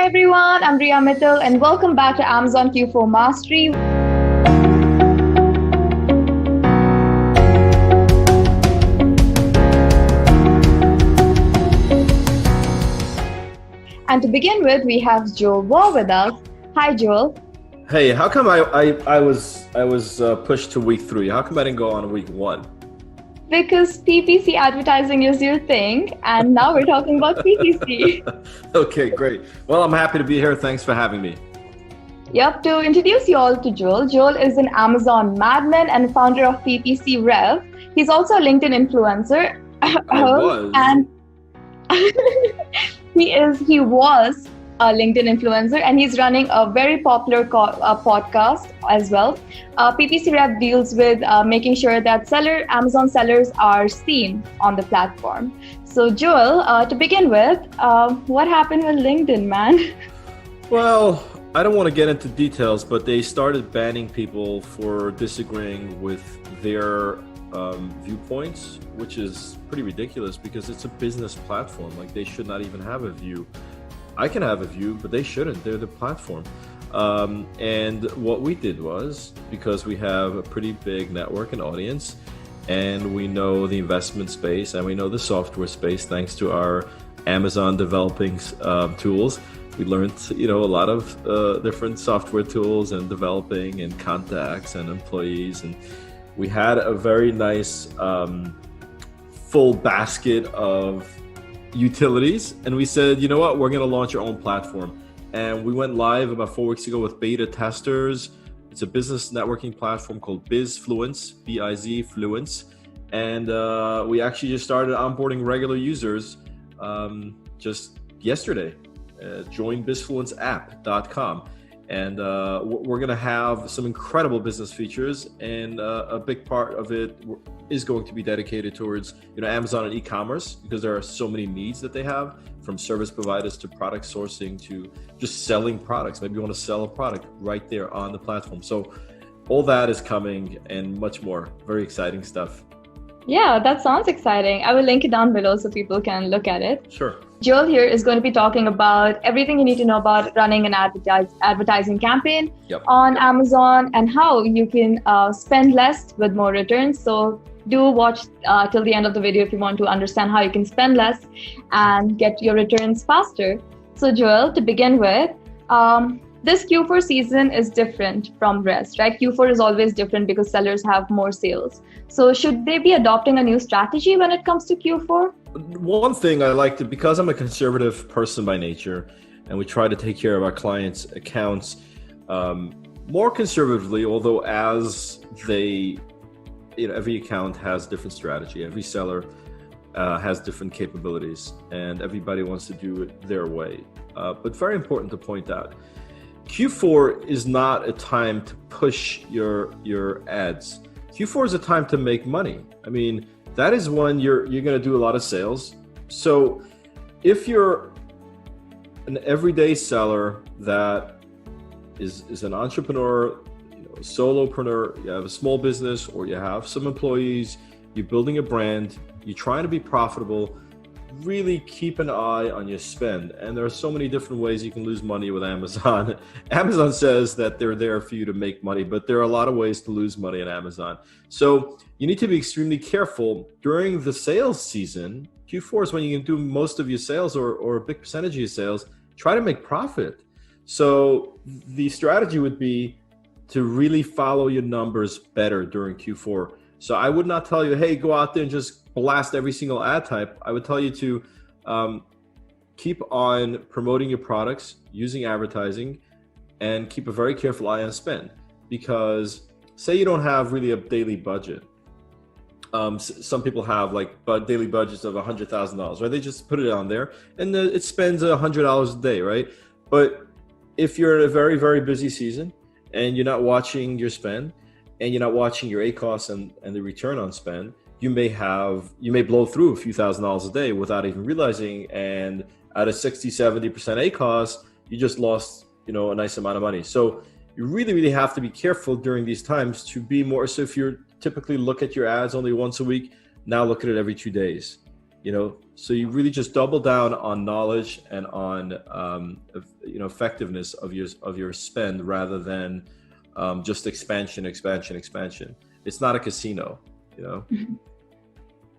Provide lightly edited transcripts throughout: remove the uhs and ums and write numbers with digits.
Hi everyone, I'm Riya Mittal and welcome back to Amazon Q4 Mastery. And to begin with, we have Joel Wolh with us. Hi Joel. Hey, how come I was pushed to week 3? How come I didn't go on week 1? Because PPC advertising is your thing, and now we're talking about PPC. Okay, great. Well, I'm happy to be here. Thanks for having me. Yep, to introduce you all to Joel, Joel is an Amazon madman and founder of PPC Rev. He's also a LinkedIn influencer. I was. And he was a LinkedIn influencer, and he's running a very popular podcast as well. PPC Rev deals with making sure that Amazon sellers are seen on the platform. So Joel, to begin with, what happened with LinkedIn, man? Well, I don't want to get into details, but they started banning people for disagreeing with their viewpoints, which is pretty ridiculous because it's a business platform. Like, they should not even have a view. I can have a view, but they shouldn't. They're the platform. And what we did was, because we have a pretty big network and audience, and we know the investment space and we know the software space thanks to our Amazon developing tools. We learned, a lot of different software tools and developing and contacts and employees. And we had a very nice full basket of utilities, and we said, you know what, we're going to launch our own platform. And we went live about 4 weeks ago with beta testers. It's a business networking platform called BizFluence, B-I-Z Fluence. And we actually just started onboarding regular users just yesterday. Joinbizfluenceapp.com. And we're going to have some incredible business features, and a big part of it is going to be dedicated towards Amazon and e-commerce, because there are so many needs that they have, from service providers to product sourcing to just selling products. Maybe you want to sell a product right there on the platform. So all that is coming and much more. Very exciting stuff. Yeah, that sounds exciting. I will link it down below so people can look at it. Sure. Joel here is going to be talking about everything you need to know about running an advertising campaign on Amazon, and how you can spend less with more returns. So do watch till the end of the video if you want to understand how you can spend less and get your returns faster. So Joel, to begin with, this Q4 season is different from rest, right? Q4 is always different because sellers have more sales. So should they be adopting a new strategy when it comes to Q4? One thing I like to, because I'm a conservative person by nature, and we try to take care of our clients' accounts more conservatively, although as they, every account has different strategy. Every seller has different capabilities, and everybody wants to do it their way. But very important to point out, Q4 is not a time to push your ads. Q4 is a time to make money. I mean, that is when you're going to do a lot of sales. So if you're an everyday seller that is an entrepreneur, a solopreneur, you have a small business, or you have some employees, you're building a brand, you're trying to be profitable, really keep an eye on your spend. And there are so many different ways you can lose money with Amazon. Amazon says that they're there for you to make money, but there are a lot of ways to lose money on Amazon. So you need to be extremely careful during the sales season. Q4 is when you can do most of your sales, or a big percentage of your sales. Try to make profit. So the strategy would be to really follow your numbers better during Q4. So I would not tell you, hey, go out there and just blast every single ad type. I would tell you to keep on promoting your products, using advertising, and keep a very careful eye on spend. Because say you don't have really a daily budget. Some people have daily budgets of $100,000, right? They just put it on there, and it spends $100 a day, right? But if you're in a very, very busy season and you're not watching your spend, and you're not watching your ACoS and the return on spend, you may blow through a few $1,000s a day without even realizing. And at a 60-70% ACoS, you just lost, a nice amount of money. So you really, really have to be careful during these times to be more. So if you typically look at your ads only once a week, now look at it every 2 days. So you really just double down on knowledge and on effectiveness of your spend rather than just expansion. It's not a casino.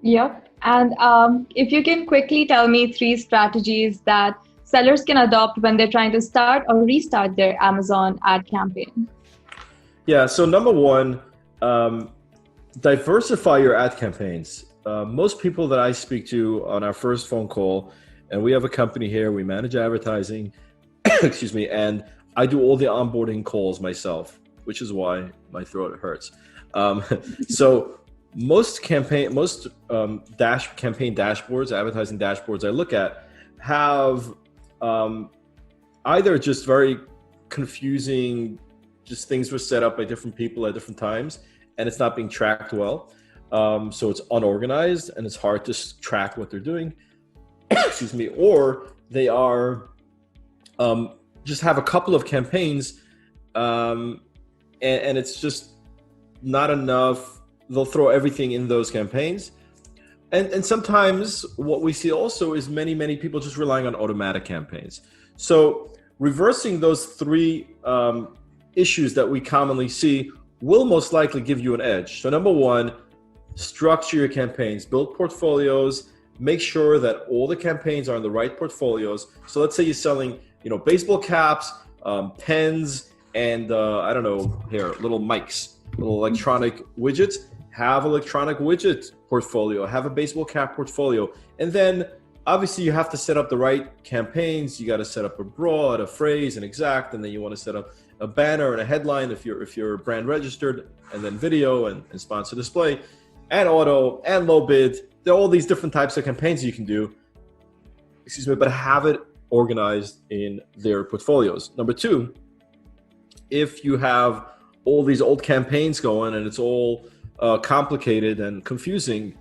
Yep. And if you can quickly tell me 3 strategies that sellers can adopt when they're trying to start or restart their Amazon ad campaign. Yeah. So number 1, diversify your ad campaigns. Most people that I speak to on our first phone call, and we have a company here, we manage advertising, excuse me, and I do all the onboarding calls myself, which is why my throat hurts. So most campaign dashboards, advertising dashboards I look at have either just very confusing, just things were set up by different people at different times, and it's not being tracked well. So it's unorganized and it's hard to track what they're doing, excuse me, or they are just have a couple of campaigns and it's just not enough. They'll throw everything in those campaigns. And sometimes what we see also is many people just relying on automatic campaigns. So reversing those 3 issues that we commonly see will most likely give you an edge. So number 1, structure your campaigns, build portfolios, make sure that all the campaigns are in the right portfolios. So let's say you're selling, baseball caps, pens, and little mics, little electronic widgets. Have electronic widget portfolio, have a baseball cap portfolio. And then obviously you have to set up the right campaigns. You got to set up a broad, a phrase, an exact, and then you want to set up a banner and a headline if you're brand registered, and then video and sponsor display and auto and low bid. There are all these different types of campaigns you can do, but have it organized in their portfolios. Number 2, if you have all these old campaigns going and it's all complicated and confusing,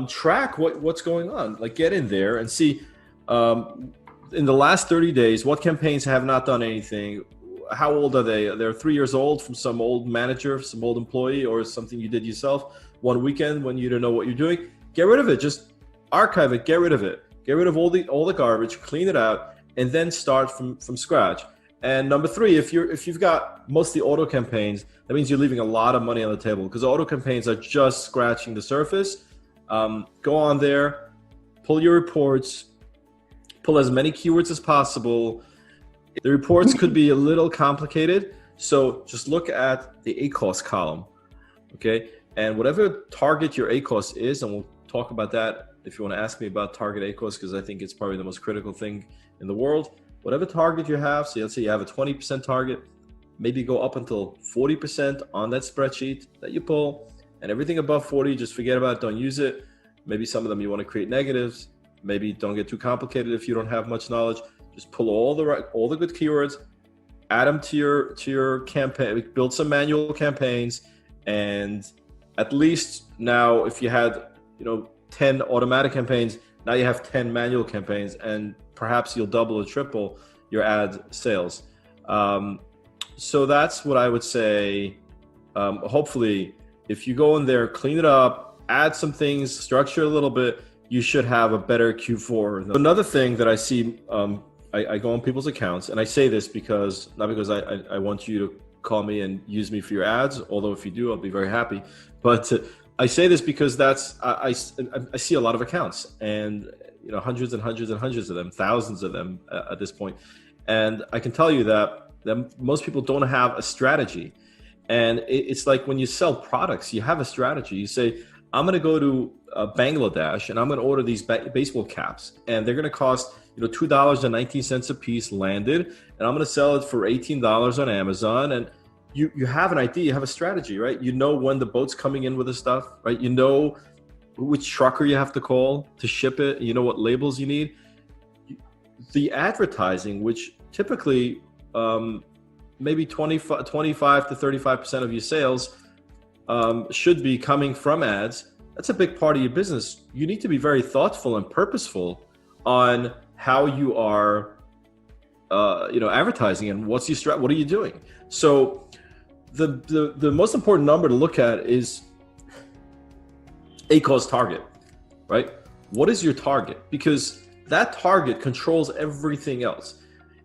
track what's going on. Like, get in there and see in the last 30 days what campaigns have not done anything. How old are they? They're 3 years old from some old manager, some old employee, or something you did yourself one weekend when you didn't know what you're doing. Get rid of it. Just archive it. Get rid of it. Get rid of all the garbage. Clean it out, and then start from scratch. And number 3, if you've got mostly auto campaigns, that means you're leaving a lot of money on the table, because auto campaigns are just scratching the surface. Go on there, pull your reports, pull as many keywords as possible. The reports could be a little complicated, so just look at the ACoS column, okay? And whatever target your ACoS is, and we'll talk about that if you want to ask me about target ACoS, because I think it's probably the most critical thing in the world. Whatever target you have, so let's say you have a 20% target, maybe go up until 40% on that spreadsheet that you pull, and everything above 40, just forget about it, don't use it. Maybe some of them you want to create negatives. Maybe don't get too complicated if you don't have much knowledge. Just pull all the good keywords, add them to your campaign, build some manual campaigns, and at least now if you had 10 automatic campaigns, now you have 10 manual campaigns, and perhaps you'll double or triple your ad sales. So that's what I would say. Hopefully, if you go in there, clean it up, add some things, structure a little bit, you should have a better Q4. Another thing that I see, I go on people's accounts, and I say this not because I want you to call me and use me for your ads, although if you do, I'll be very happy. But I say this because I see a lot of accounts, and hundreds and hundreds and hundreds of them, thousands of them at this point. And I can tell you that most people don't have a strategy. And it's like when you sell products, you have a strategy. You say, I'm going to go to Bangladesh and I'm going to order these baseball caps, and they're going to cost $2.19 a piece landed, and I'm going to sell it for $18 on Amazon. And you have an idea, you have a strategy, right? You know when the boat's coming in with the stuff, right? You know which trucker you have to call to ship it. You know what labels you need. The advertising, which typically maybe 25 to 35% of your sales should be coming from ads. That's a big part of your business. You need to be very thoughtful and purposeful on how you are, advertising, and what are you doing. So the most important number to look at is ACoS target. right? What is your target? Because that target controls everything else.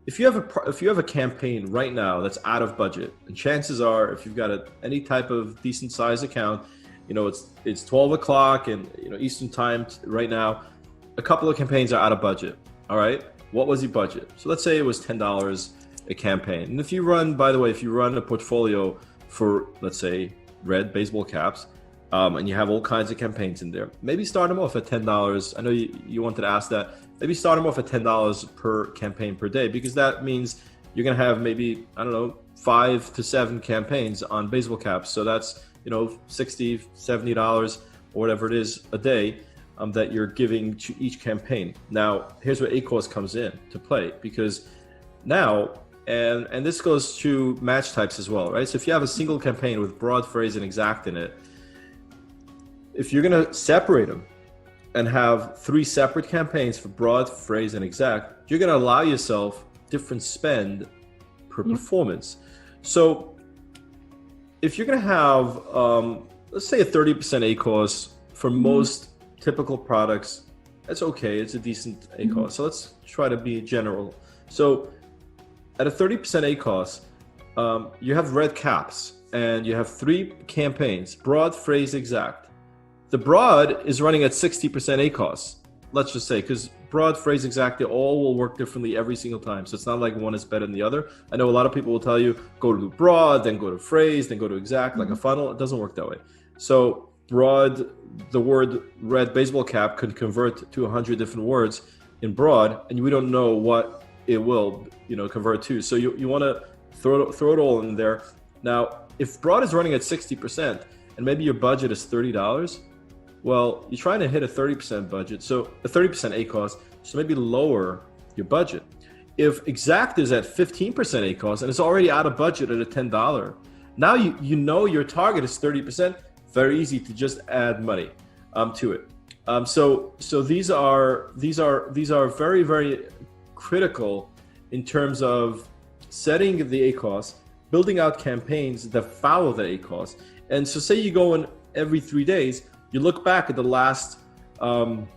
If you have a campaign right now that's out of budget, and chances are, if you've got any type of decent size account, it's 12 o'clock and Eastern time right now, a couple of campaigns are out of budget. All right, what was your budget? So let's say it was $10 a campaign. And if you run a portfolio for, let's say, red baseball caps, and you have all kinds of campaigns in there, maybe start them off at $10. I know you wanted to ask that. Maybe start them off at $10 per campaign per day, because that means you're going to have maybe, 5 to 7 campaigns on baseball caps. So that's, $60, $70 or whatever it is a day that you're giving to each campaign. Now, here's where ACoS comes in to play, because now, and this goes to match types as well, right? So if you have a single campaign with broad, phrase, and exact in it, if you're going to separate them and have 3 separate campaigns for broad, phrase, and exact, you're going to allow yourself different spend per performance. So if you're going to have, let's say a 30% ACoS for most typical products, that's okay. It's a decent ACoS. So let's try to be general. So at a 30% ACoS, you have red caps and you have 3 campaigns, broad, phrase, exact. The broad is running at 60% ACoS, let's just say, because broad, phrase, exact, they all will work differently every single time. So it's not like one is better than the other. I know a lot of people will tell you, go to broad, then go to phrase, then go to exact, like a funnel. It doesn't work that way. So broad, the word red baseball cap could convert to 100 different words in broad, and we don't know what it will, convert to. So you want to throw it all in there. Now, if broad is running at 60% and maybe your budget is $30, well, you're trying to hit a 30% budget, so a 30% ACoS, so maybe lower your budget. If exact is at 15% ACoS and it's already out of budget at a $10, now you know your target is 30%. Very easy to just add money to it. So these are very, very critical in terms of setting the ACoS, building out campaigns that follow the ACoS. And so say you go in every 3 days, you look back at the last, well,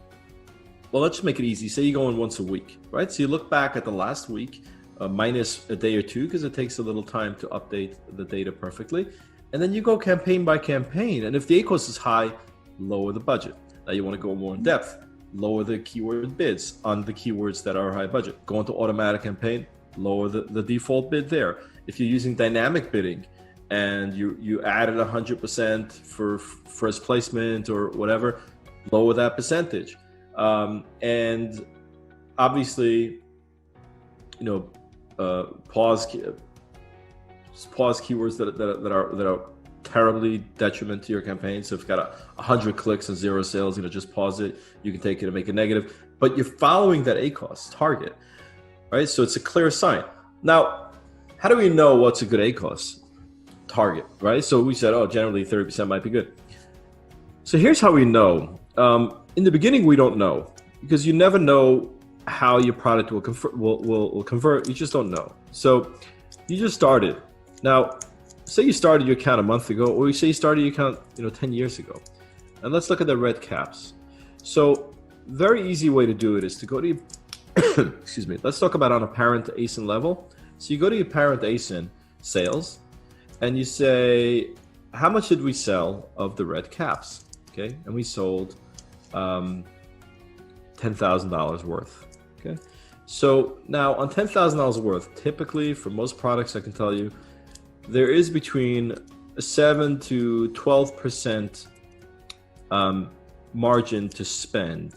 let's just make it easy. Say you go in once a week, right? So you look back at the last week, minus a day or two, because it takes a little time to update the data perfectly. And then you go campaign by campaign. And if the ACoS is high, lower the budget. Now you want to go more in depth, lower the keyword bids on the keywords that are high budget. Go into automatic campaign, lower the default bid there. If you're using dynamic bidding, and you added 100% for first placement or whatever, lower that percentage. And obviously, pause keywords that are terribly detriment to your campaign. So if you've got 100 clicks and 0 sales, just pause it. You can take it and make it negative, but you're following that ACoS target, right? So it's a clear sign. Now, how do we know what's a good ACoS target, right? So we said, generally 30% might be good. So here's how we know. In the beginning, we don't know, because you never know how your product will convert. You just don't know. So you just started. Now, say you started your account a month ago, or you say you started your account 10 years ago. And let's look at the red caps. So very easy way to do it is to go to your, excuse me, let's talk about on a parent ASIN level. So you go to your parent ASIN sales, and you say, how much did we sell of the red caps? Okay, and we sold $10,000 worth. Okay, so now on $10,000 worth, typically for most products, I can tell you, there is between a 7 to 12% margin to spend.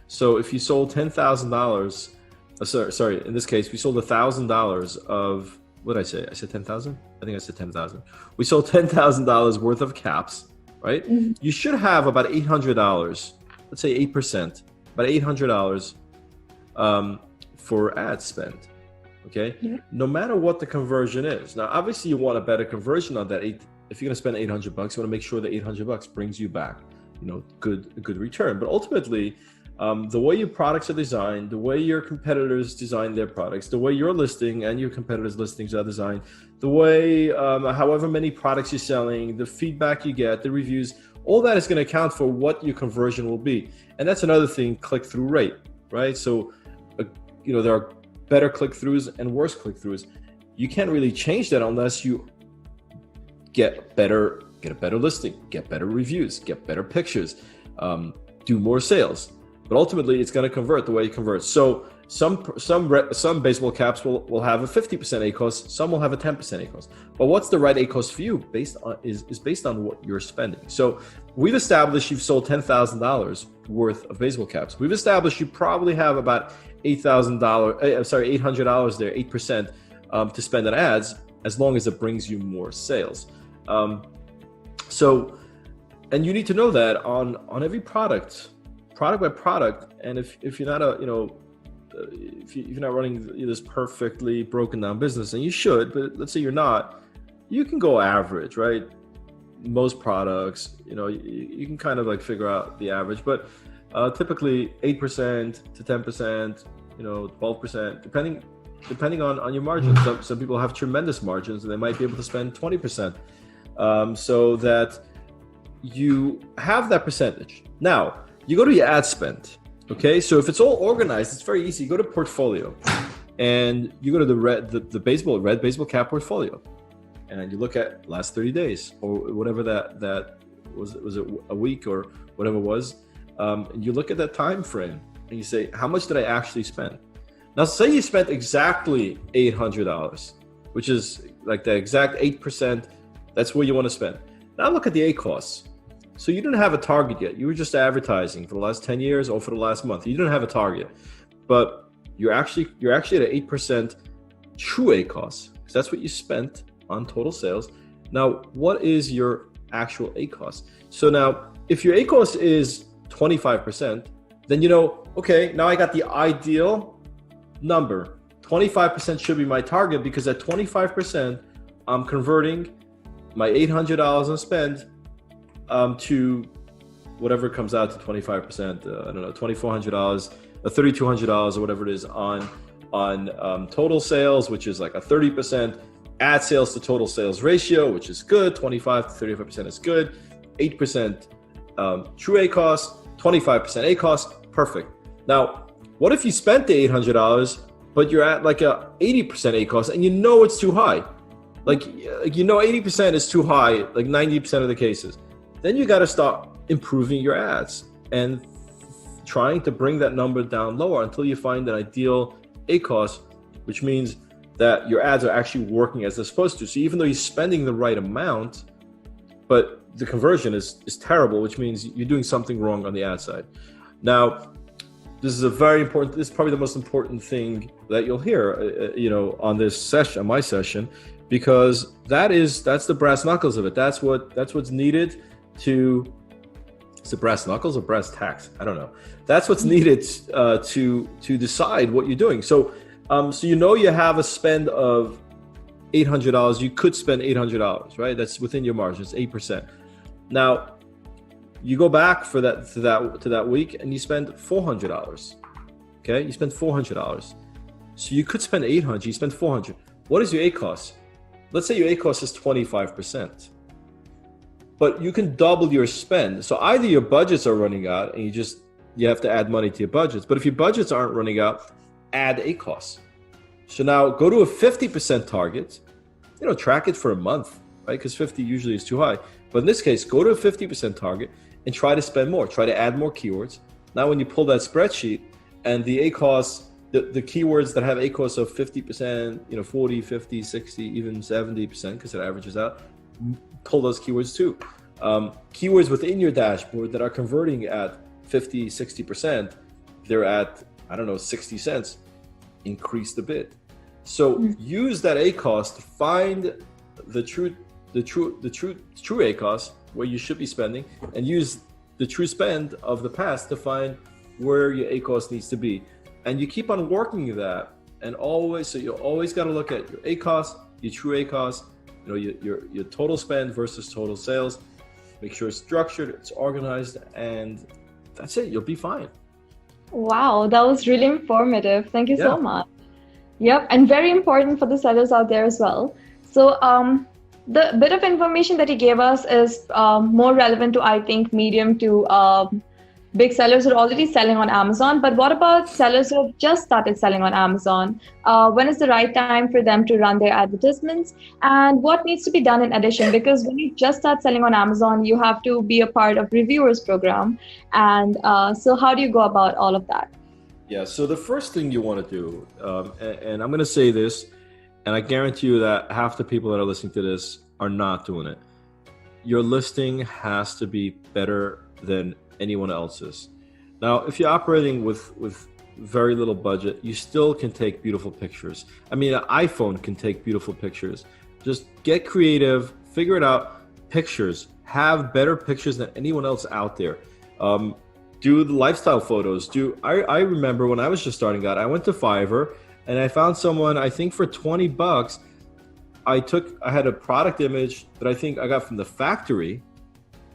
So if you sold $10,000, sorry, in this case, we sold $1,000 of, what did I say? I said 10,000? I think I said 10,000. We sold $10,000 worth of caps, right? Mm-hmm. You should have about $800, let's say 8%, about $800 for ad spend, okay? Yeah. No matter what the conversion is. Now, obviously you want a better conversion on that. If you're gonna spend $800, you wanna make sure that $800 brings you back, a good return. But ultimately, The way your products are designed, the way your competitors design their products, the way your listing and your competitors' listings are designed, the way, however many products you're selling, the feedback you get, the reviews, all that is going to account for what your conversion will be. And that's another thing, click-through rate, right? So, there are better click-throughs and worse click-throughs. You can't really change that unless you get a better listing, get better reviews, get better pictures, do more sales. But ultimately, it's going to convert the way it converts. So some baseball caps will have a 50% ACoS, some will have a 10% ACoS. But what's the right ACoS for you is based on what you're spending. So we've established you've sold $10,000 worth of baseball caps. We've established you probably have about $800 there, 8% to spend on ads, as long as it brings you more sales. And you need to know that on every product by product. And if you're not if you're not running this perfectly broken down business, and you should, but let's say you're not, you can go average, right? Most products, you can kind of like figure out the average, but typically 8% to 10%, 12%, depending on your margins. Some people have tremendous margins and they might be able to spend 20%, so that you have that percentage. Now, you go to your ad spend. Okay, so if it's all organized, it's very easy. You go to portfolio, and you go to the red baseball cap portfolio, and you look at last 30 days or whatever that was it a week or whatever it was, and you look at that time frame and you say, how much did I actually spend? Now, say you spent exactly $800, which is like the exact 8%. That's where you want to spend. Now look at the ACoS. So you didn't have a target yet. You were just advertising for the last 10 years or for the last month. You didn't have a target, but you're actually at an 8% true ACoS, because that's what you spent on total sales. Now, what is your actual ACoS? So now, if your ACoS is 25%, then okay, now I got the ideal number. 25% should be my target, because at 25%, I'm converting my $800 on spend to whatever comes out to 25%, I don't know, $2,400, $3,200 or whatever it is on total sales, which is like a 30% ad sales to total sales ratio, which is good. 25 to 35% is good. 8% true ACoS, 25% ACoS, perfect. Now, what if you spent the $800, but you're at like a 80% ACoS and it's too high? Like 80% is too high, like 90% of the cases. Then you got to start improving your ads and trying to bring that number down lower until you find an ideal ACoS, which means that your ads are actually working as they're supposed to. So even though you're spending the right amount, but the conversion is terrible, which means you're doing something wrong on the ad side. Now, this is probably the most important thing that you'll hear, on this session, on my session, because that's the brass knuckles of it. That's what's needed to. Is it brass knuckles or brass tacks? I don't know. That's what's needed to decide what you're doing. So you have a spend of $800. You could spend $800, right? That's within your margin. It's 8%. Now, you go back to that week and you spend $400. Okay, you spend $400. So you could spend $800. You spend $400. What is your ACoS? Let's say your ACoS is 25%. But you can double your spend. So either your budgets are running out and you have to add money to your budgets. But if your budgets aren't running out, add ACoS. So now go to a 50% target, track it for a month, right? Because 50 usually is too high. But in this case, go to a 50% target and try to spend more, try to add more keywords. Now, when you pull that spreadsheet and the ACoS, the keywords that have ACoS of 50%, 40, 50, 60, even 70%, because it averages out, pull those keywords too. Keywords within your dashboard that are converting at 50, 60%, they're at, 60 cents, increase the bid. So use that ACoS to find the true ACoS where you should be spending, and use the true spend of the past to find where your ACoS needs to be. And you keep on working that, and you always got to look at your ACoS, your true ACoS, your total spend versus total sales. Make sure it's structured, it's organized, and that's it. You'll be fine. Wow, that was really informative. Thank you so Yeah. much. Yep, and very important for the sellers out there as well. So, the bit of information that he gave us is more relevant to, I think, medium to big sellers who are already selling on Amazon. But what about sellers who have just started selling on Amazon? When is the right time for them to run their advertisements? And what needs to be done in addition? Because when you just start selling on Amazon, you have to be a part of reviewers program. And so how do you go about all of that? Yeah, so the first thing you want to do, and I'm going to say this, and I guarantee you that half the people that are listening to this are not doing it. Your listing has to be better than anyone else's. Now, if you're operating with very little budget, you still can take beautiful pictures. I mean, an iPhone can take beautiful pictures. Just get creative, figure it out. Pictures, have better pictures than anyone else out there. Do the lifestyle photos. I remember when I was just starting out, I went to Fiverr and I found someone, I think for $20, I had a product image that I think I got from the factory,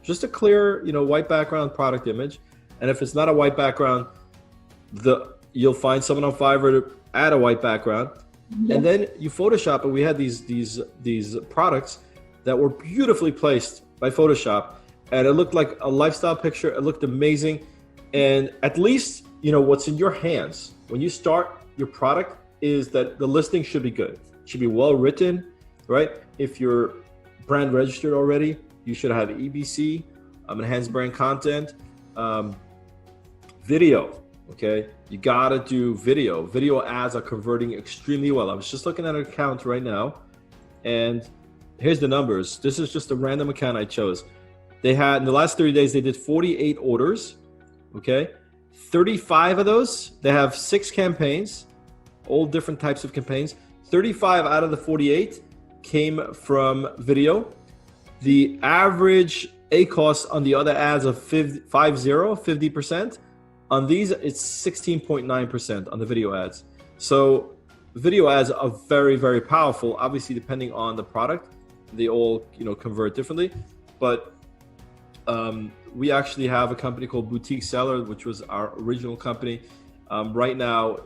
just a clear, white background product image. And if it's not a white background, you'll find someone on Fiverr to add a white background. Yeah. And then you Photoshop, and we had these products that were beautifully placed by Photoshop, and it looked like a lifestyle picture. It looked amazing. And at least, what's in your hands when you start your product is that the listing should be good. It should be well written, right? If you're brand registered already, you should have EBC, enhanced brand content, video, okay? You gotta do video. Video ads are converting extremely well. I was just looking at an account right now, and here's the numbers. This is just a random account I chose. They had, in the last 30 days, they did 48 orders, okay? 35 of those, they have 6 campaigns, all different types of campaigns. 35 out of the 48 came from video. The average ACoS on the other ads of 50%. On these, it's 16.9% on the video ads. So video ads are very, very powerful. Obviously, depending on the product, they all convert differently. But we actually have a company called Boutique Seller, which was our original company. Right now,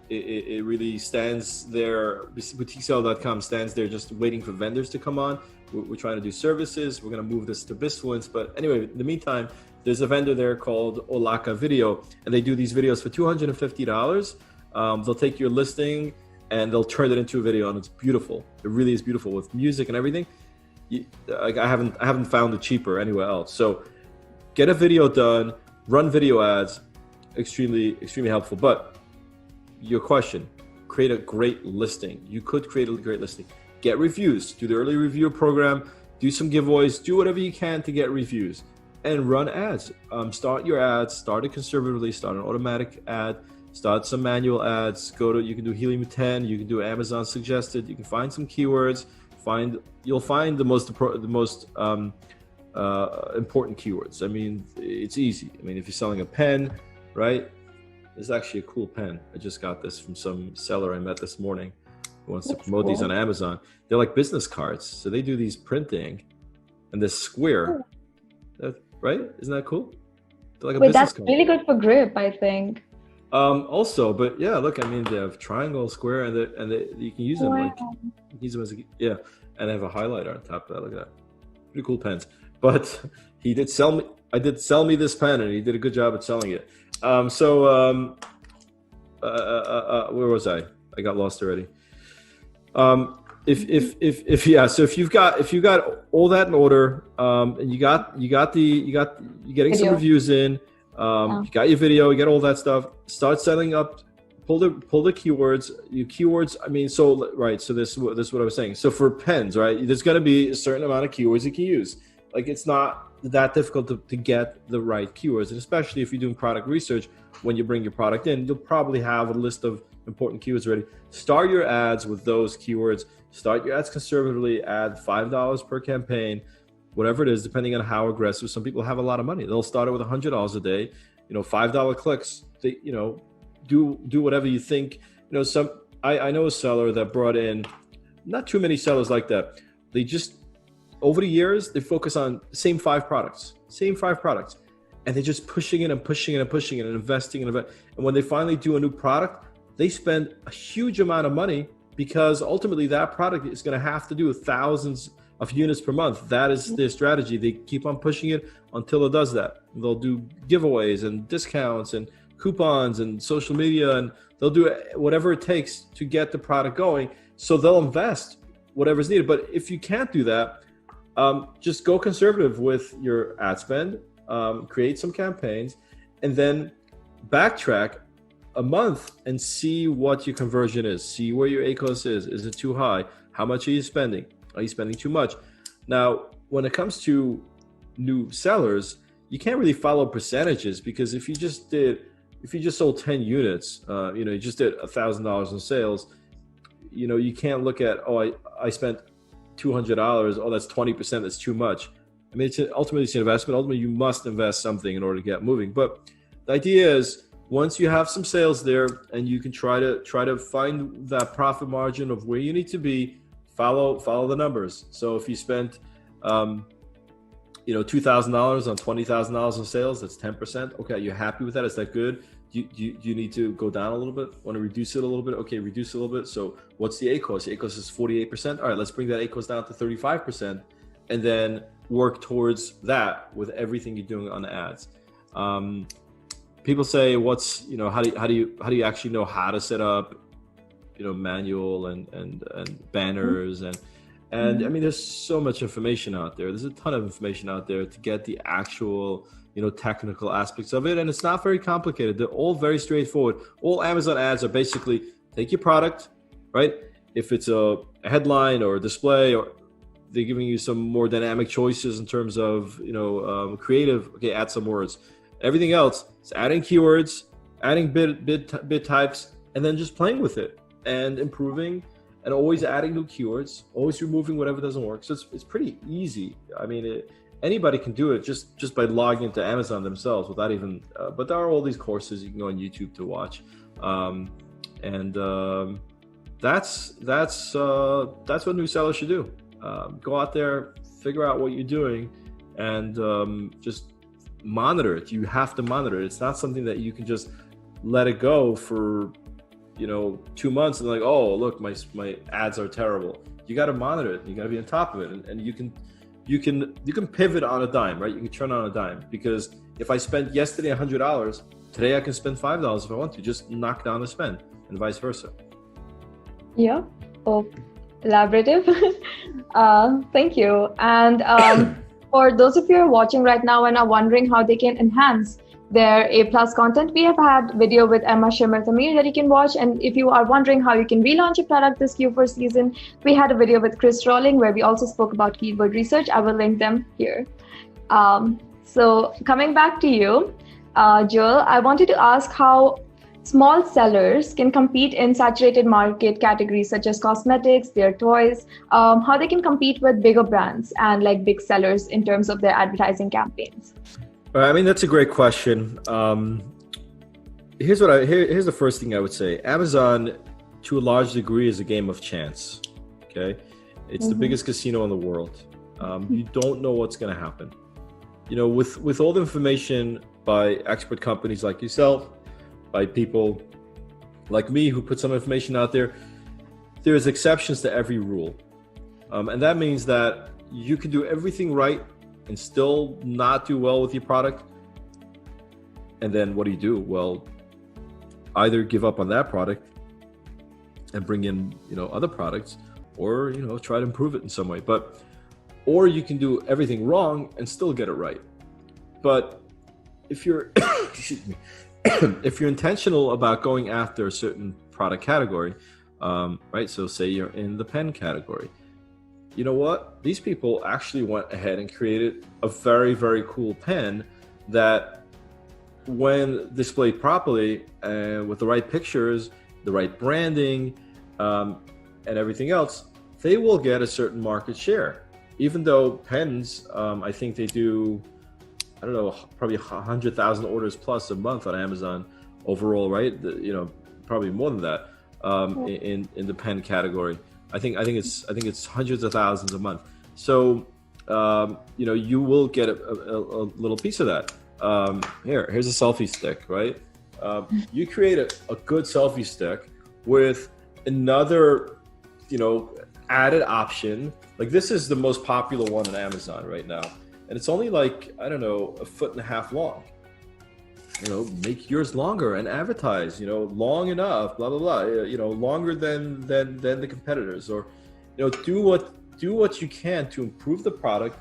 it really stands there. BoutiqueSeller.com stands there just waiting for vendors to come on. We're trying to do services. We're going to move this to Bisfluence. But anyway, in the meantime, there's a vendor there called Olaka Video, and they do these videos for $250. They'll take your listing and they'll turn it into a video, and it's beautiful. It really is beautiful with music and everything. I haven't found it cheaper anywhere else. So get a video done, run video ads, extremely helpful. But your question, create a great listing. You could create a great listing. Get reviews, do the early review program, do some giveaways, do whatever you can to get reviews, and run ads. Start your ads, start it conservatively, start an automatic ad, start some manual ads, you can do Helium 10, you can do Amazon suggested, you can find some keywords, you'll find the most important keywords. I mean, it's easy. I mean, if you're selling a pen, right? This is actually a cool pen. I just got this from some seller I met this morning who wants to promote these on Amazon. They're like business cards. So they do these printing, and this square, right? Isn't that cool? They're like a business card. Really good for grip, I think. Also, but yeah, look, I mean, they have triangle, square, and you can use them as and they have a highlighter on top of that. Look at that. Pretty cool pens. But I did sell me this pen, and he did a good job at selling it. Where was I? I got lost already. If you've got all that in order, and you're getting some reviews in, you got your video, you got all that stuff, start setting up, pull the keywords. I mean, so this is what I was saying. So for pens, right, there's going to be a certain amount of keywords you can use. Like, it's not that difficult to get the right keywords, and especially if you're doing product research, when you bring your product in, you'll probably have a list of important keywords ready. Start your ads with those keywords. Start your ads conservatively. Add $5 per campaign, whatever it is, depending on how aggressive. Some people have a lot of money. They'll start it with $100 a day. $5 clicks. They, do whatever you think. I know a seller that brought in, not too many sellers like that. They just, over the years, they focus on the same five products. and they're just pushing it and pushing it and pushing it and investing and when they finally do a new product, they spend a huge amount of money because ultimately that product is going to have to do thousands of units per month. That is their strategy. They keep on pushing it until it does that. They'll do giveaways and discounts and coupons and social media, and they'll do whatever it takes to get the product going. So they'll invest whatever's needed. But if you can't do that, just go conservative with your ad spend, create some campaigns, and then backtrack a month and see what your conversion is. See where your ACoS is. Is it too high? How much are you spending? Are you spending too much? Now, when it comes to new sellers, you can't really follow percentages, because if you just sold 10 units, you just did $1,000 in sales, you can't look at, I spent $200. Oh, that's 20%. That's too much. I mean, ultimately it's an investment. Ultimately, you must invest something in order to get moving. But the idea is, once you have some sales there and you can try to find that profit margin of where you need to be, follow the numbers. So if you spent $2,000 on $20,000 in sales, that's 10%. Okay, you're happy with that? Is that good? You need to go down a little bit? Want to reduce it a little bit? Okay, reduce it a little bit. So what's the ACoS? The ACoS is 48%. All right, let's bring that ACoS down to 35%, and then work towards that with everything you're doing on the ads. People say, how do you actually know how to set up, manual and banners and I mean, there's so much information out there. There's a ton of information out there to get the actual, technical aspects of it. And it's not very complicated. They're all very straightforward. All Amazon ads are basically take your product, right? If it's a headline or a display, or they're giving you some more dynamic choices in terms of, creative, okay, add some words. Everything else is adding keywords, adding bid types, and then just playing with it and improving, and always adding new keywords, always removing whatever doesn't work. So it's pretty easy. I mean, anybody can do it just by logging into Amazon themselves without even. But there are all these courses you can go on YouTube to watch, that's what new sellers should do. Go out there, figure out what you're doing, and just monitor it. You have to monitor it. It's not something that you can just let it go for 2 months and look, my ads are terrible. You got to monitor it. You got to be on top of it, and you can pivot on a dime, right? You can turn on a dime, because if I spent yesterday $100, today I can spend $5 if I want to. Just knock down the spend, and vice versa. Yeah. Oh, elaborative. Thank you. And for those of you who are watching right now and are wondering how they can enhance their A+ content, we have had video with Emma Shimmer-Thamir that you can watch. And if you are wondering how you can relaunch a product this Q4 season, we had a video with Chris Rolling where we also spoke about keyword research. I will link them here. So coming back to you, Joel, I wanted to ask how small sellers can compete in saturated market categories such as cosmetics, their toys, how they can compete with bigger brands and big sellers in terms of their advertising campaigns. I mean, that's a great question. Here's the first thing I would say. Amazon, to a large degree, is a game of chance. Okay, it's the biggest casino in the world. You don't know what's going to happen. With all the information by expert companies like yourself, by people like me who put some information out there, there's exceptions to every rule, and that means that you can do everything right and still not do well with your product. And then what do? Well, either give up on that product and bring in, other products, or, try to improve it in some way. Or you can do everything wrong and still get it right. But if you're, excuse me, if you're intentional about going after a certain product category, right? So say you're in the pen category. You know what? These people actually went ahead and created a very, very cool pen that, when displayed properly and with the right pictures, the right branding, and everything else, they will get a certain market share. Even though pens, I think they do, I don't know, probably 100,000 orders plus a month on Amazon overall, right? Probably more than that in the pen category. I think it's hundreds of thousands a month. So you will get a little piece of that. Here's a selfie stick, right? You create a good selfie stick with another, added option. Like this is the most popular one on Amazon right now. And it's only like, I don't know, 1.5 feet long. Make yours longer and advertise, long enough, blah, blah, blah, longer than the competitors, or, do what you can to improve the product.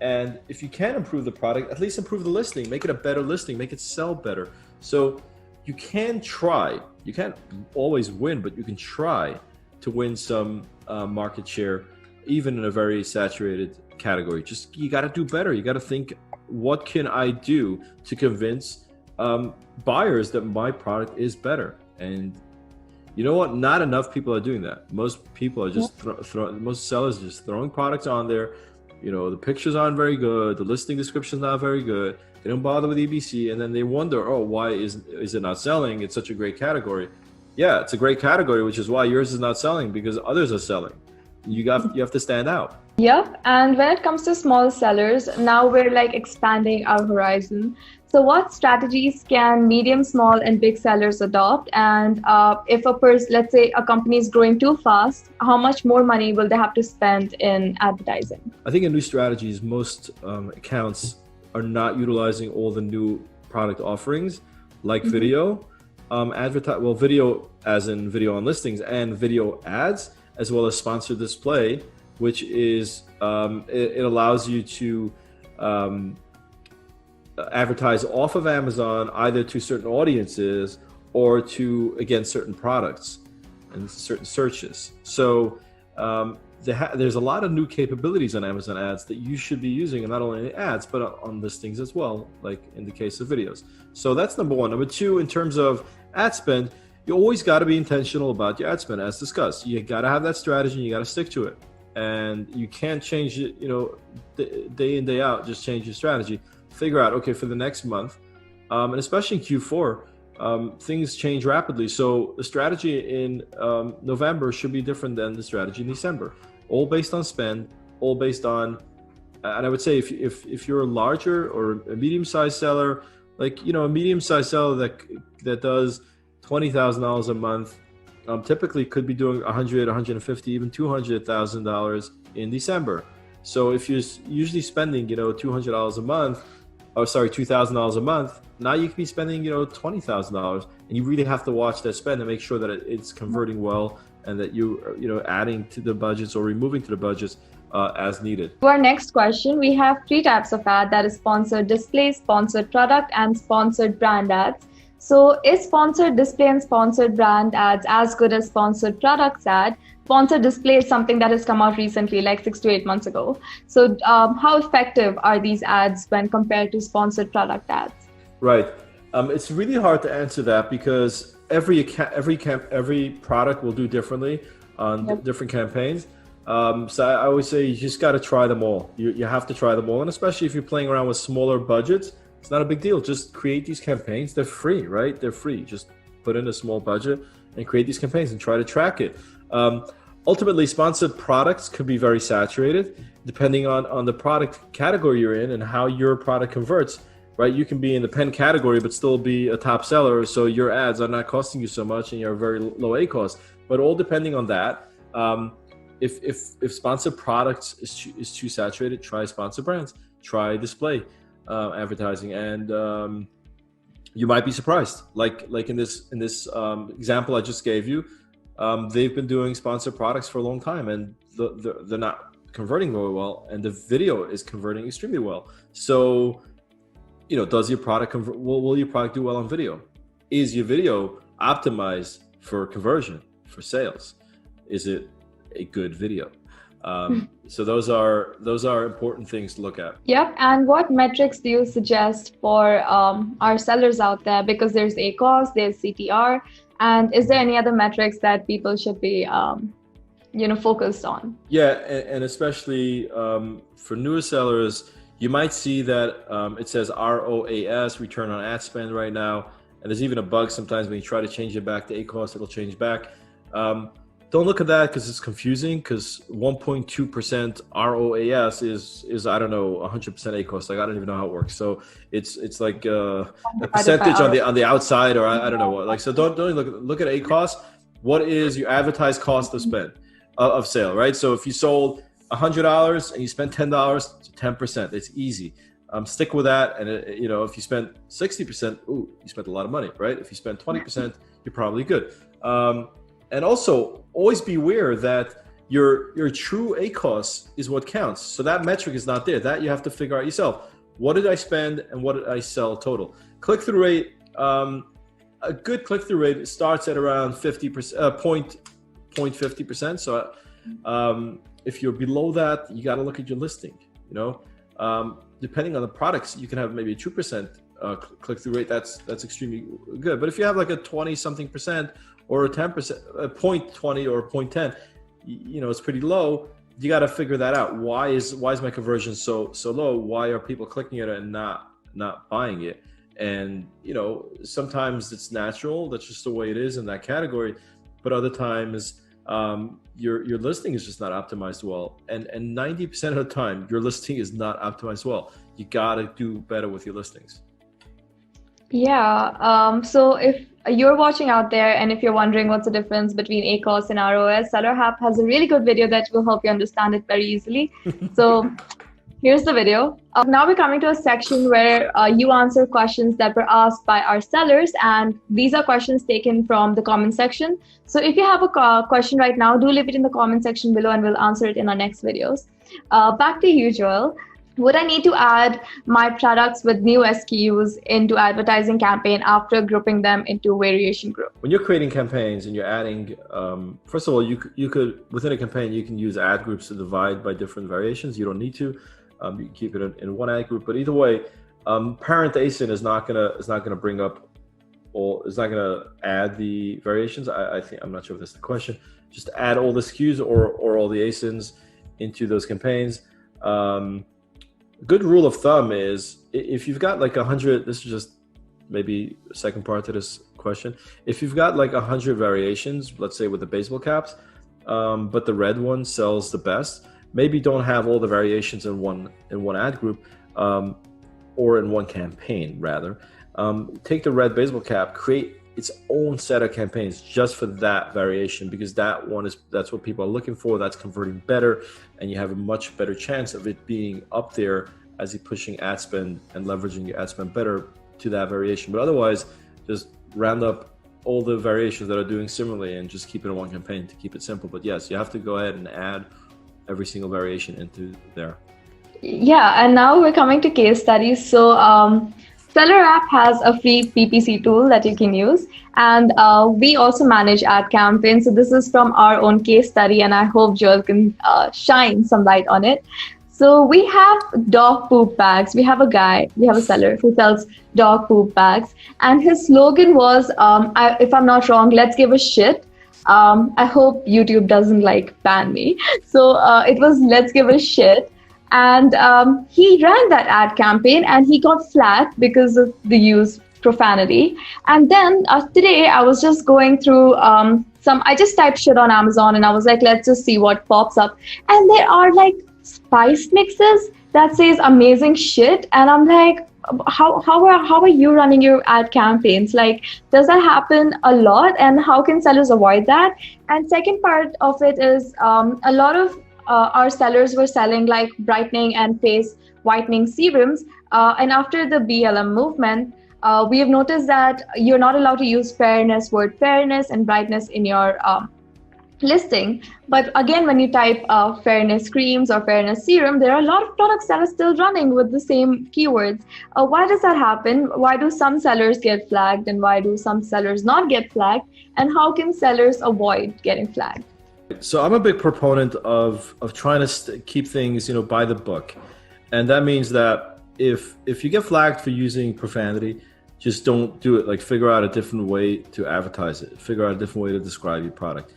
And if you can improve the product, at least improve the listing, make it a better listing, make it sell better. So you can try, you can't always win, but you can try to win some market share, even in a very saturated category. Just, you got to do better. You got to think, what can I do to convince buyers that my product is better? And you know what? Not enough people are doing that. Most people are just most sellers are just throwing products on there. The pictures aren't very good. The listing description is not very good. They don't bother with EBC, and then they wonder, oh, why is it not selling? It's such a great category. Yeah, it's a great category, which is why yours is not selling, because others are selling. You have to stand out. Yep. And when it comes to small sellers, now we're like expanding our horizon. So what strategies can medium, small, and big sellers adopt? And if let's say a company is growing too fast, how much more money will they have to spend in advertising? I think in new strategies, most accounts are not utilizing all the new product offerings, like video, video as in video on listings, and video ads, as well as sponsored display, which is it allows you to advertise off of Amazon, either to certain audiences or to, again, certain products and certain searches. So there's a lot of new capabilities on Amazon ads that you should be using, and not only in ads, but on listings as well, like in the case of videos. So that's number one. Number two, in terms of ad spend, you always got to be intentional about your ad spend, as discussed. You got to have that strategy, and you got to stick to it. And you can't change it, day in, day out, just change your strategy. Figure out, okay, for the next month, and especially in Q4, things change rapidly. So the strategy in November should be different than the strategy in December. All based on spend, all based on, and I would say if you're a larger or a medium-sized seller, like, a medium-sized seller that does $20,000 a month, typically could be doing $100, $150, even $200,000 in December. So if you're usually spending, $200 a month, $2,000 a month, now you can be spending, $20,000, and you really have to watch that spend and make sure that it's converting well, and that you adding to the budgets or removing to the budgets as needed. For our next question, we have 3 types of ad, that is sponsored display, sponsored product, and sponsored brand ads. So is sponsored display and sponsored brand ads as good as sponsored products ad? Sponsored display is something that has come out recently, like 6 to 8 months ago. So how effective are these ads when compared to sponsored product ads? Right. It's really hard to answer that, because every product will do differently on different campaigns. So I always say you just got to try them all. You have to try them all. And especially if you're playing around with smaller budgets, it's not a big deal. Just create these campaigns. They're free, right? They're free. Just put in a small budget and create these campaigns and try to track it. Ultimately, sponsored products could be very saturated depending on the product category you're in and how your product converts, right? You can be in the pen category but still be a top seller, so your ads are not costing you so much and you're very low ACoS. But all depending on that. If sponsored products is too saturated, try sponsored brands, try display advertising, and you might be surprised. Like in this example I just gave you, they've been doing sponsored products for a long time, and they're not converting very well, and the video is converting extremely well. So, does your product convert? Will your product do well on video? Is your video optimized for conversion, for sales? Is it a good video? So those are important things to look at. Yep. And what metrics do you suggest for our sellers out there? Because there's ACoS, there's CTR, and is there any other metrics that people should be focused on? Yeah, and especially for newer sellers, you might see that it says ROAS, return on ad spend, right now, and there's even a bug sometimes when you try to change it back to ACoS, it'll change back. don't look at that because it's confusing, because 1.2% ROAS is I don't know 100% ACoS. Like I don't even know how it works. So it's like a percentage on the outside, or I don't know what. Like so don't look at ACoS. What is your advertised cost of spend of sale, right? So if you sold $100 and you spent $10, it's 10%. It's easy. Stick with that, and if you spent 60%, ooh, you spent a lot of money, right? If you spent 20%, you're probably good. And also, always be aware that your true ACoS is what counts. So that metric is not there. That you have to figure out yourself. What did I spend and what did I sell total? Click-through rate, a good click-through rate starts at around 0.50%. So if you're below that, you got to look at your listing. Depending on the products, you can have maybe a 2% click-through rate. That's extremely good. But if you have like a 20-something% or a 10%, a 0.20 or a 0.10, it's pretty low. You got to figure that out. Why is my conversion so low? Why are people clicking it and not buying it? And sometimes it's natural. That's just the way it is in that category. But other times, your listing is just not optimized well. And 90% of the time, your listing is not optimized well. You got to do better with your listings. Yeah. So if you're watching out there and if you're wondering what's the difference between ACoS and ROS, SellerApp has a really good video that will help you understand it very easily. So here's the video. Now we're coming to a section where you answer questions that were asked by our sellers, and these are questions taken from the comment section. So if you have a question right now, do leave it in the comment section below and we'll answer it in our next videos. Back to you, Joel. Would I need to add my products with new SKUs into advertising campaign after grouping them into variation group? When you're creating campaigns and you're adding, first of all, you could within a campaign, you can use ad groups to divide by different variations. You don't need to. You can keep it in one ad group, but either way, parent ASIN is not gonna bring up is not gonna add the variations. I think, I'm not sure if that's the question. Just add all the SKUs or all the ASINs into those campaigns. A good rule of thumb is if you've got like 100, this is just maybe a second part to this question. If you've got like 100 variations, let's say with the baseball caps, but the red one sells the best, maybe don't have all the variations in one ad group, or in one campaign rather. Take the red baseball cap, create its own set of campaigns just for that variation, because that's what people are looking for. That's converting better, and you have a much better chance of it being up there as you're pushing ad spend and leveraging your ad spend better to that variation. But otherwise, just round up all the variations that are doing similarly and just keep it in one campaign to keep it simple. But yes, you have to go ahead and add every single variation into there. Yeah, and now we're coming to case studies. So SellerApp has a free PPC tool that you can use, and we also manage ad campaigns. So this is from our own case study, and I hope Joel can shine some light on it. So we have dog poop bags. We have a seller who sells dog poop bags, and his slogan was, if I'm not wrong, let's give a shit. I hope YouTube doesn't ban me. So it was let's give a shit. And he ran that ad campaign and he got flagged because of the use profanity. And then today I was just going through I just typed shit on Amazon and I was like, let's just see what pops up. And there are spice mixes that says amazing shit. And I'm like, how are you running your ad campaigns? Does that happen a lot? And how can sellers avoid that? And second part of it is a lot of our sellers were selling brightening and face whitening serums. And after the BLM movement, we have noticed that you're not allowed to use word fairness and brightness in your listing. But again, when you type fairness creams or fairness serum, there are a lot of products that are still running with the same keywords. Why does that happen? Why do some sellers get flagged and why do some sellers not get flagged? And how can sellers avoid getting flagged? So I'm a big proponent of trying to keep things, by the book. And that means that if you get flagged for using profanity, just don't do it. Figure out a different way to advertise it. Figure out a different way to describe your product.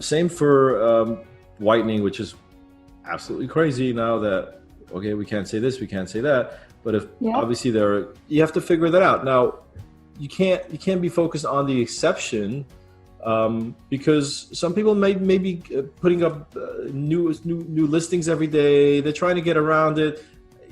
Same for whitening, which is absolutely crazy now that, okay, we can't say this, we can't say that. But obviously you have to figure that out. Now, you can't be focused on the exception because some people may be putting up new listings every day. They're trying to get around it.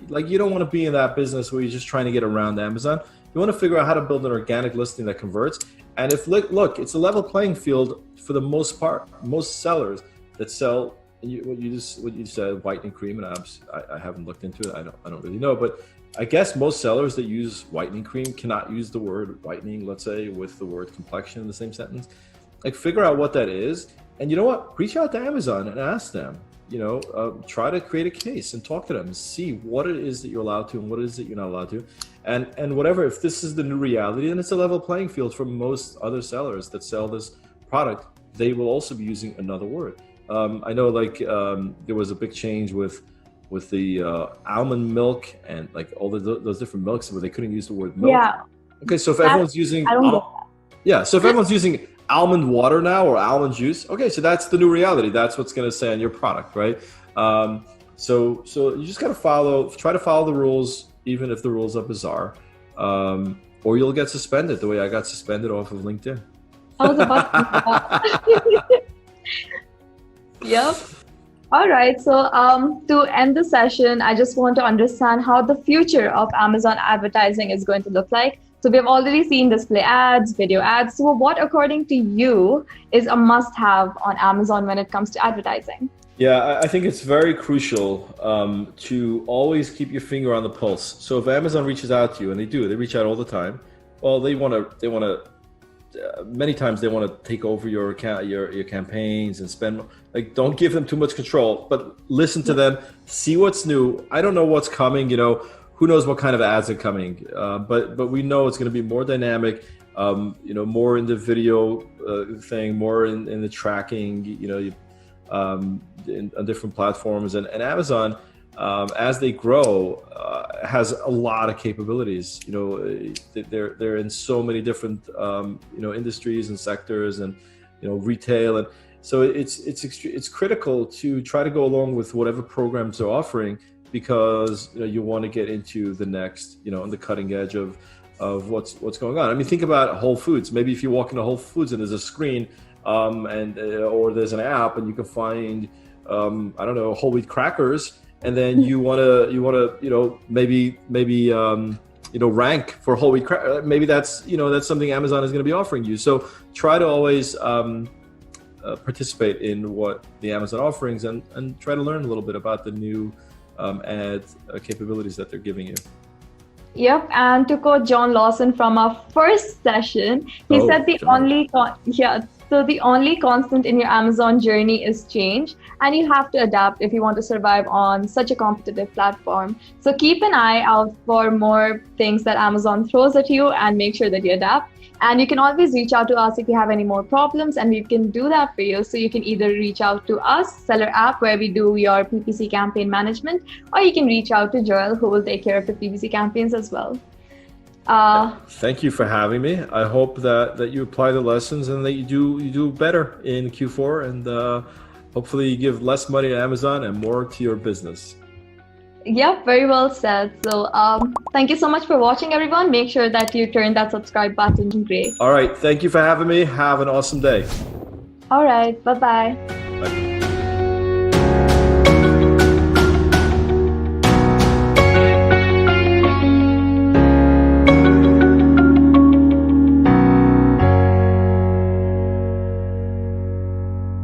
Like, you don't want to be in that business where you're just trying to get around Amazon. You want to figure out how to build an organic listing that converts. And if look, it's a level playing field for the most part. Most sellers that sell, what you said, whitening cream and abs. I haven't looked into it. I don't really know, but I guess most sellers that use whitening cream cannot use the word whitening, let's say, with the word complexion in the same sentence. Like, figure out what that is, and you know what? Reach out to Amazon and ask them. Try to create a case and talk to them and see what it is that you're allowed to and what it is that you're not allowed to, and whatever. If this is the new reality, then it's a level playing field for most other sellers that sell this product. They will also be using another word. I know, like, there was a big change with the almond milk and like all those different milks where they couldn't use the word milk. Yeah. Okay, so if everyone's using, so if everyone's using almond water now or almond juice, okay, so that's the new reality. That's what's going to say on your product, right? So you just got to try to follow the rules, even if the rules are bizarre, or you'll get suspended the way I got suspended off of LinkedIn. I was about to Yep. All right. So to end the session, I just want to understand how the future of Amazon advertising is going to look like. So we've already seen display ads, video ads. So what, according to you, is a must-have on Amazon when it comes to advertising? Yeah, I think it's very crucial to always keep your finger on the pulse. So if Amazon reaches out to you, and they reach out all the time. Well, they want to. Many times they want to take over your campaigns and spend. Like, don't give them too much control, but listen to them, see what's new. I don't know what's coming. Who knows what kind of ads are coming? But we know it's going to be more dynamic. More in the video thing, more in the tracking. On different platforms, and Amazon, as they grow, has a lot of capabilities. They're in so many different industries and sectors, and retail, and so it's critical to try to go along with whatever programs they're offering, because you want to get into the next, on the cutting edge of what's going on. I mean, think about Whole Foods. Maybe if you walk into Whole Foods and there's a screen, or there's an app, and you can find whole wheat crackers, and then you want to maybe rank for whole wheat crackers. Maybe that's something Amazon is going to be offering you. So try to always participate in what the Amazon offerings, and try to learn a little bit about the new ad capabilities that they're giving you. Yep, and to quote John Lawson from our first session, he said the only constant in your Amazon journey is change, and you have to adapt if you want to survive on such a competitive platform. So keep an eye out for more things that Amazon throws at you, and make sure that you adapt. And you can always reach out to us if you have any more problems, and we can do that for you. So you can either reach out to us, SellerApp, where we do your PPC campaign management, or you can reach out to Joel, who will take care of the PPC campaigns as well. Thank you for having me. I hope that you apply the lessons, and that you do better in Q4, and hopefully you give less money to Amazon and more to your business. Yep, very well said. So thank you so much for watching, everyone. Make sure that you turn that subscribe button gray. All right. Thank you for having me. Have an awesome day. All right. Bye-bye. Bye.